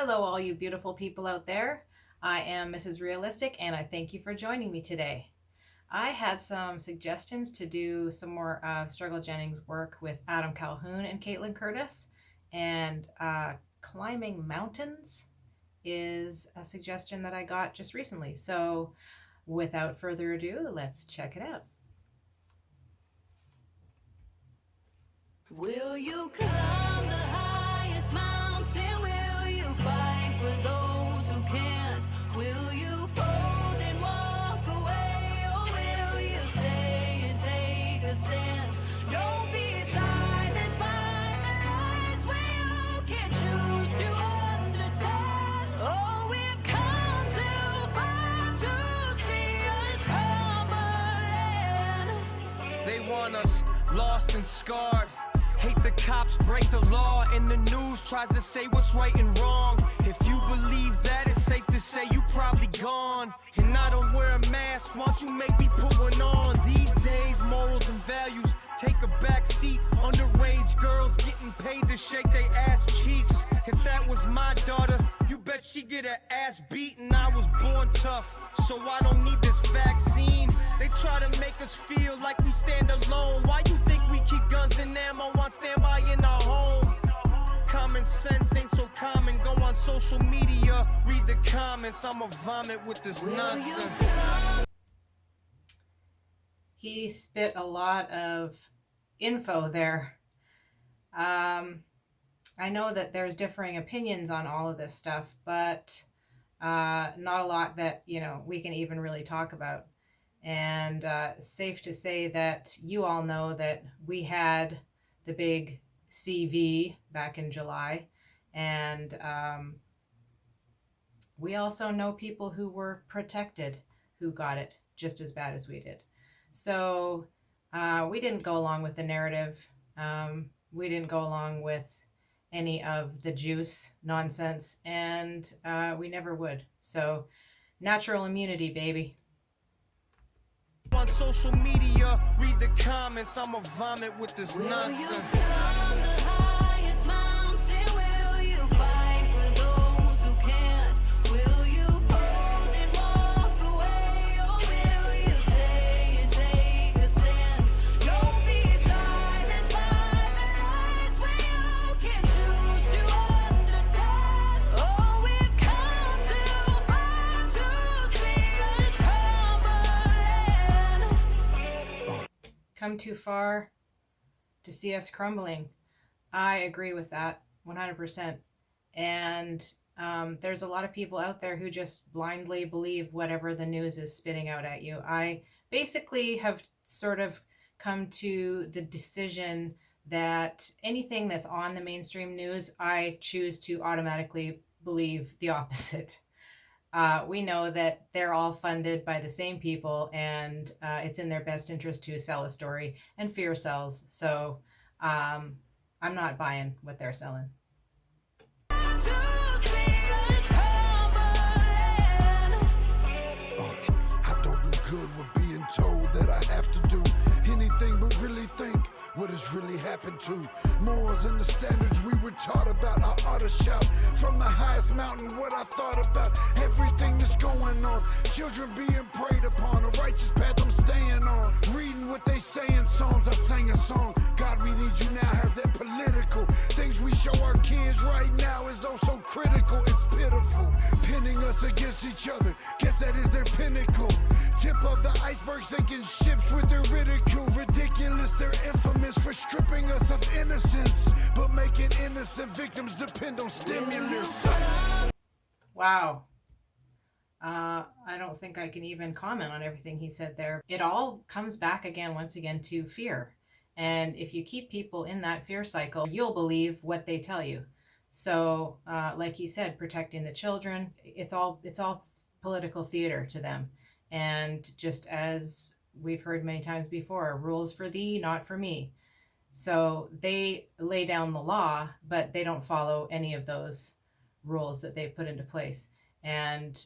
Hello, all you beautiful people out there. I am Mrs. Realistic, and I thank you for joining me today. I had some suggestions to do some more Struggle Jennings work with Adam Calhoun and Caitlynne Curtis, and climbing mountains is a suggestion that I got just recently. So, without further ado, let's check it out. Will you climb the highest mountain? Will you fight for those who can't? Will you fold and walk away? Or will you stay and take a stand? Don't be silenced by the lights where you can choose to understand. Oh, we've come too far to see us come again. They want us lost and scarred. Hate the cops, break the law, and the news tries to say what's right and wrong. If you believe that, it's safe to say you probably gone. And I don't wear a mask, why don't you make me put one on? These days, morals and values take a back seat. Underage girls getting paid to shake their ass cheeks. If that was my daughter, you bet she'd get her ass beaten. I was born tough, so I don't need this vaccine. They try to make us feel like we stand alone. Why you think we keep guns and ammo on standby in our home? Common sense ain't so common. Go on social media, read the comments. I'ma vomit with this nonsense. He spit a lot of info there. I know that there's differing opinions on all of this stuff, but not a lot that, we can even really talk about. And safe to say that you all know that we had the big CV back in July, and we also know people who were protected who got it just as bad as we did. So we didn't go along with the narrative. We didn't go along with any of the juice nonsense, and we never would. So natural immunity, baby. On social media, read the comments. I'ma vomit with this nonsense. Will you climb the highest mountain? Will you fight for those who can't? Will you fold and walk away? Or will you stay and take a stand? Don't be silenced by the lights where you can choose to understand. Oh, we've come too far to see us come again. Come too far to see us crumbling. I agree with that 100%. And there's a lot of people out there who just blindly believe whatever the news is spitting out at you. I basically have sort of come to the decision that anything that's on the mainstream news, I choose to automatically believe the opposite. We know that they're all funded by the same people, and it's in their best interest to sell a story, and fear sells. So I'm not buying what they're selling. To see us come again. I don't do good with being told that I have to do anything but really think what has really happened to morals and the standards we were taught about. I ought to shout from the highest mountain what I thought about everything that's going on. Children being preyed upon, a righteous path I'm staying on. Reading what they say in Psalms, I sang a song. God, we need you now. How's that political? Things we show our kids right now is oh so critical. It's pitiful, pinning us against each other. Guess that is their pinnacle. Tip of the iceberg, sinking ships with their ridicule. Ridiculous, they're infamous for stripping us of innocence, but making innocent victims depend on stimulus. Wow. I don't think I can even comment on everything he said there. It all comes back again, once again, to fear. And if you keep people in that fear cycle, you'll believe what they tell you. So, like he said, protecting the children, it's all political theater to them. And just as we've heard many times before, rules for thee, not for me. So they lay down the law, but they don't follow any of those rules that they've put into place. And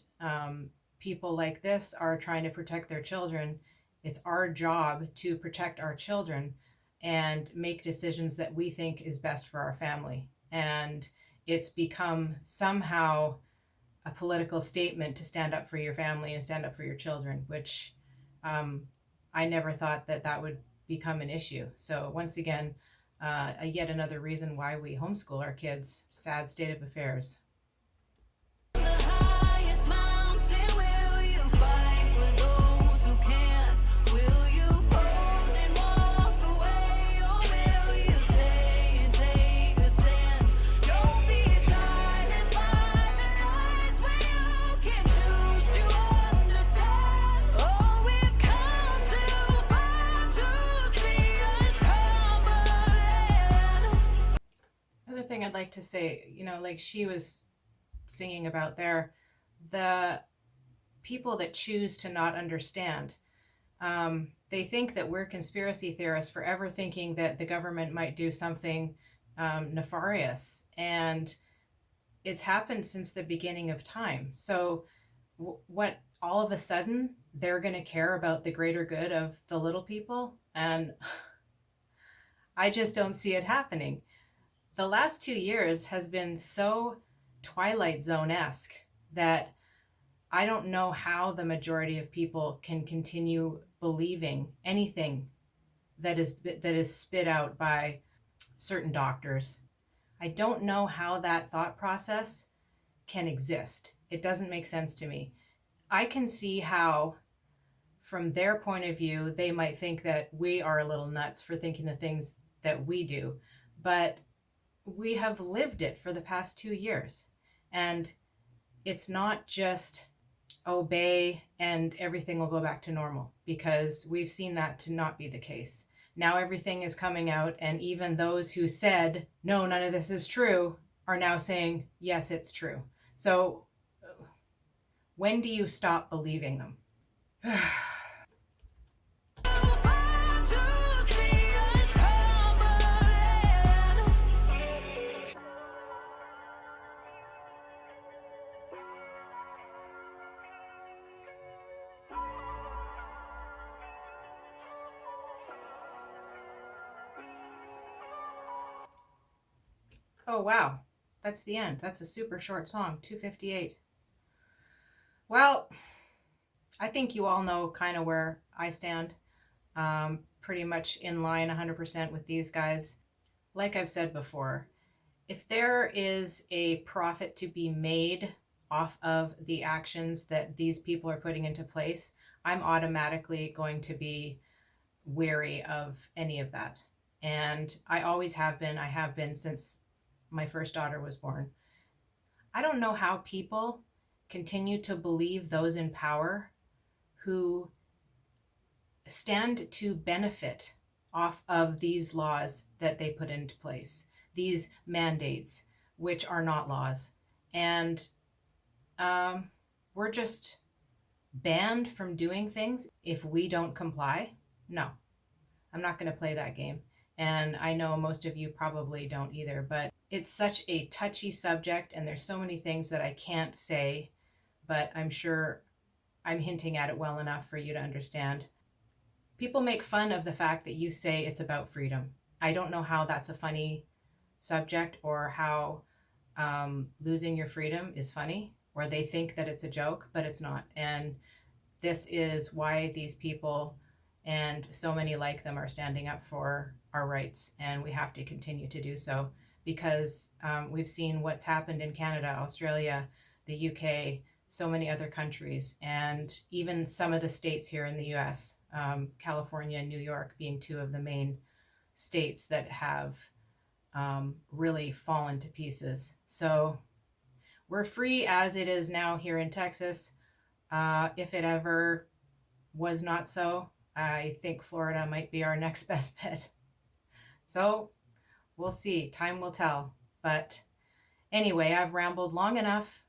people like this are trying to protect their children. It's our job to protect our children and make decisions that we think is best for our family. And it's become somehow a political statement to stand up for your family and stand up for your children, which I never thought that that would become an issue. So once again, yet another reason why we homeschool our kids. Sad state of affairs. The highest mountain, will you fight for those who can't? Will you fold and walk away, or will you stay and take a stand? Don't be silenced by the lies when you can choose to understand. Oh, we've come too far to see us crumbling. Another thing I'd like to say, like she was singing about there, the people that choose to not understand, they think that we're conspiracy theorists forever thinking that the government might do something nefarious, and it's happened since the beginning of time. So what, all of a sudden they're going to care about the greater good of the little people? And I just don't see it happening. The last 2 years has been so Twilight Zone-esque that I don't know how the majority of people can continue believing anything that is spit out by certain doctors. I don't know how that thought process can exist. It doesn't make sense to me. I can see how, from their point of view, they might think that we are a little nuts for thinking the things that we do, but we have lived it for the past 2 years. And it's not just obey and everything will go back to normal, because we've seen that to not be the case. Now everything is coming out, and even those who said, no, none of this is true, are now saying, yes, it's true. So when do you stop believing them? Oh, wow. That's the end. That's a super short song, 2:58. Well, I think you all know kind of where I stand. Pretty much in line 100% with these guys. Like I've said before, if there is a profit to be made off of the actions that these people are putting into place, I'm automatically going to be wary of any of that. And I always have been. I have been since my first daughter was born. I don't know how people continue to believe those in power who stand to benefit off of these laws that they put into place, these mandates, which are not laws. And we're just banned from doing things if we don't comply. No, I'm not going to play that game. And I know most of you probably don't either, but it's such a touchy subject, and there's so many things that I can't say, but I'm sure I'm hinting at it well enough for you to understand. People make fun of the fact that you say it's about freedom. I don't know how that's a funny subject, or how losing your freedom is funny, or they think that it's a joke, but it's not. And this is why these people and so many like them are standing up for our rights, and we have to continue to do so, because we've seen what's happened in Canada, Australia, the UK, so many other countries, and even some of the states here in the US, California and New York being two of the main states that have really fallen to pieces. So we're free as it is now here in Texas. If it ever was not so, I think Florida might be our next best bet. So we'll see. Time will tell. But anyway, I've rambled long enough,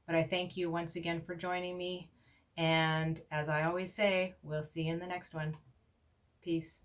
but I thank you once again for joining me. And as I always say, we'll see you in the next one. Peace.